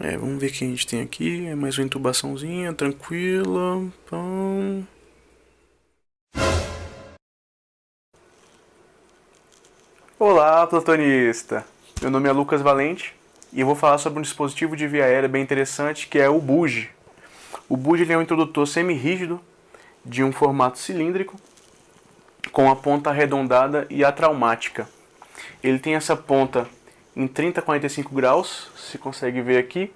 Vamos ver o que a gente tem aqui. É mais uma intubaçãozinha, tranquila. Pão. Olá, platonista! Meu nome é Lucas Valente e eu vou falar sobre um dispositivo de via aérea bem interessante que é o buge. O buge ele é um introdutor semi-rígido de um formato cilíndrico com a ponta arredondada e atraumática. Ele tem essa ponta em 30 a 45 graus, se consegue ver aqui.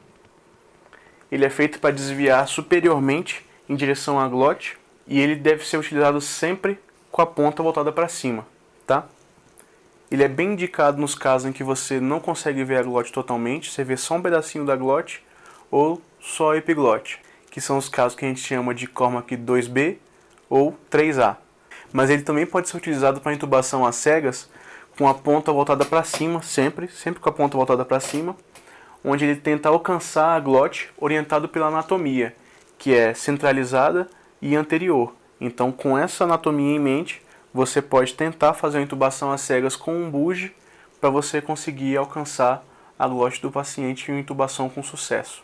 Ele é feito para desviar superiormente em direção à glote e ele deve ser utilizado sempre com a ponta voltada para cima, tá? Ele é bem indicado nos casos em que você não consegue ver a glote totalmente, você vê só um pedacinho da glote ou só a epiglote, que são os casos que a gente chama de Cormack 2B ou 3A. Mas ele também pode ser utilizado para intubação às cegas com a ponta voltada para cima, sempre com a ponta voltada para cima, onde ele tenta alcançar a glote orientado pela anatomia, que é centralizada e anterior. Então, com essa anatomia em mente, você pode tentar fazer uma intubação às cegas com um buge para você conseguir alcançar a glote do paciente em uma intubação com sucesso.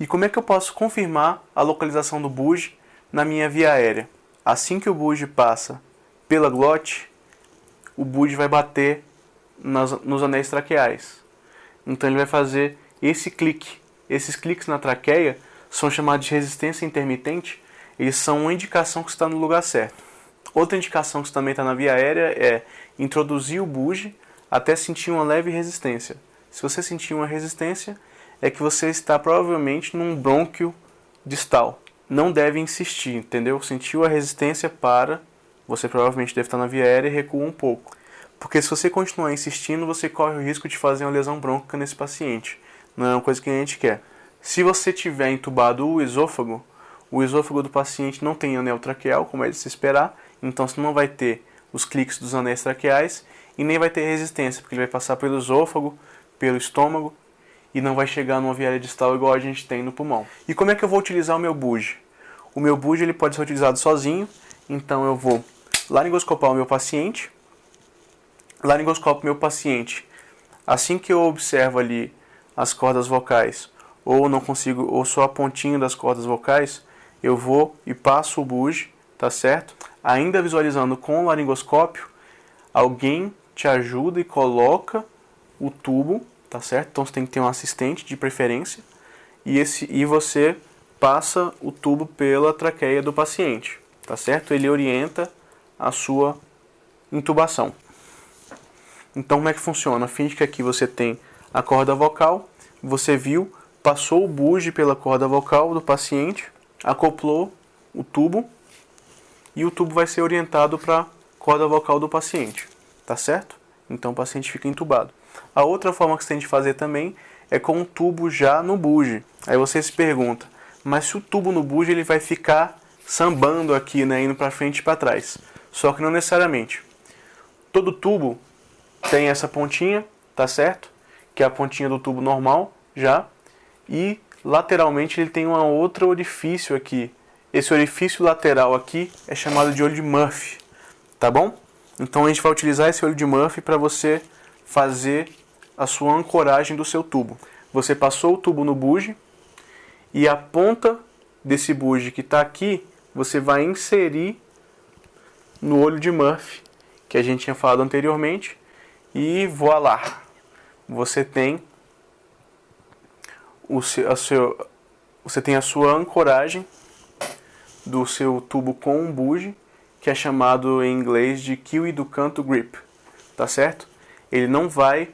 E como é que eu posso confirmar a localização do buge na minha via aérea? Assim que o buge passa pela glote, o buge vai bater nos anéis traqueais. Então ele vai fazer esse clique. Esses cliques na traqueia são chamados de resistência intermitente. Eles são uma indicação que está no lugar certo. Outra indicação que também está na via aérea é introduzir o buge até sentir uma leve resistência. Se você sentir uma resistência, é que você está provavelmente num brônquio distal. Não deve insistir, entendeu? Sentiu a resistência, para. Você provavelmente deve estar na via aérea e recua um pouco. Porque se você continuar insistindo, você corre o risco de fazer uma lesão brônquica nesse paciente. Não é uma coisa que a gente quer. Se você tiver entubado o esôfago do paciente não tem anel traqueal, como é de se esperar, então você não vai ter os cliques dos anéis traqueais e nem vai ter resistência, porque ele vai passar pelo esôfago, pelo estômago e não vai chegar numa via aérea distal igual a gente tem no pulmão. E como é que eu vou utilizar o meu buge? O meu buge ele pode ser utilizado sozinho, então eu vou laringoscopar o meu paciente. Laringoscopo meu paciente. Assim que eu observo ali as cordas vocais, ou não consigo, ou só a pontinha das cordas vocais, eu vou e passo o buge, tá certo? Ainda visualizando com o laringoscópio, alguém te ajuda e coloca o tubo, tá certo? Então você tem que ter um assistente de preferência, e você passa o tubo pela traqueia do paciente, tá certo? Ele orienta a sua intubação. Então como é que funciona? Finge que aqui você tem a corda vocal, você viu, passou o buge pela corda vocal do paciente, acoplou o tubo e o tubo vai ser orientado para a corda vocal do paciente, tá certo? Então o paciente fica entubado. A outra forma que você tem de fazer também é com o tubo já no buge. Aí você se pergunta, mas se o tubo no buge ele vai ficar sambando aqui, né, indo para frente e para trás? Só que não necessariamente. Todo tubo tem essa pontinha, tá certo? Que é a pontinha do tubo normal, já. E lateralmente ele tem um outro orifício aqui. Esse orifício lateral aqui é chamado de olho de Murphy, tá bom? Então a gente vai utilizar esse olho de Murphy para você fazer a sua ancoragem do seu tubo. Você passou o tubo no buge e a ponta desse buge que está aqui, você vai inserir no olho de Murphy, que a gente tinha falado anteriormente. E voilá, você tem você tem a sua ancoragem do seu tubo com um buge, que é chamado em inglês de kiwi do canto grip, tá certo? Ele não vai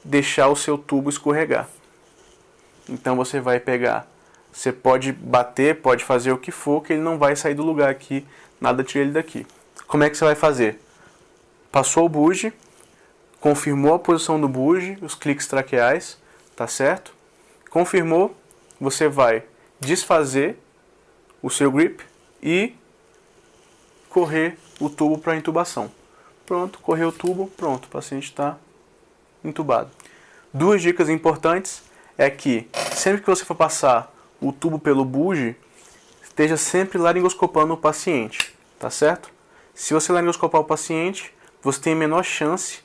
deixar o seu tubo escorregar. Então você vai pegar, você pode bater, pode fazer o que for, que ele não vai sair do lugar aqui, nada tira ele daqui. Como é que você vai fazer? Passou o buge, confirmou a posição do buge, os cliques traqueais, tá certo? Confirmou, você vai desfazer o seu grip e correr o tubo para intubação. Pronto, correu o tubo, pronto, o paciente está entubado. Duas dicas importantes é que sempre que você for passar o tubo pelo buge, esteja sempre laringoscopando o paciente, tá certo? Se você laringoscopar o paciente, você tem a menor chance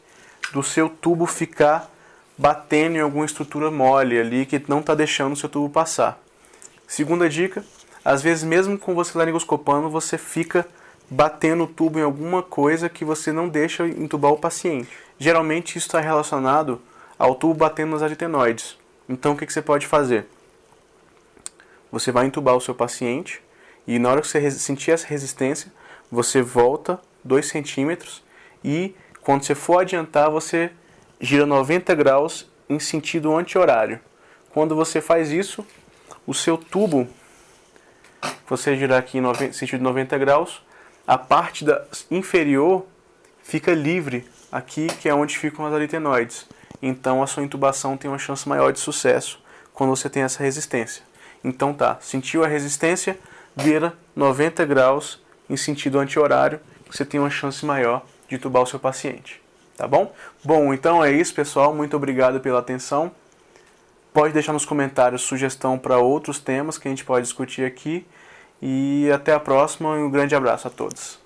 do seu tubo ficar batendo em alguma estrutura mole ali que não está deixando o seu tubo passar. Segunda dica, às vezes mesmo com você laringoscopando, você fica batendo o tubo em alguma coisa que você não deixa entubar o paciente. Geralmente isso está relacionado ao tubo batendo nos aritenoides. Então o que você pode fazer? Você vai entubar o seu paciente e na hora que você sentir essa resistência, você volta 2 centímetros e quando você for adiantar, você gira 90 graus em sentido anti-horário. Quando você faz isso, o seu tubo, você girar aqui em sentido 90 graus, a parte inferior fica livre aqui, que é onde ficam as aritenoides. Então a sua intubação tem uma chance maior de sucesso quando você tem essa resistência. Então tá, sentiu a resistência, vira 90 graus em sentido anti-horário, você tem uma chance maior de intubar o seu paciente. Tá bom? Bom, então é isso, pessoal. Muito obrigado pela atenção. Pode deixar nos comentários sugestão para outros temas que a gente pode discutir aqui. E até a próxima e um grande abraço a todos.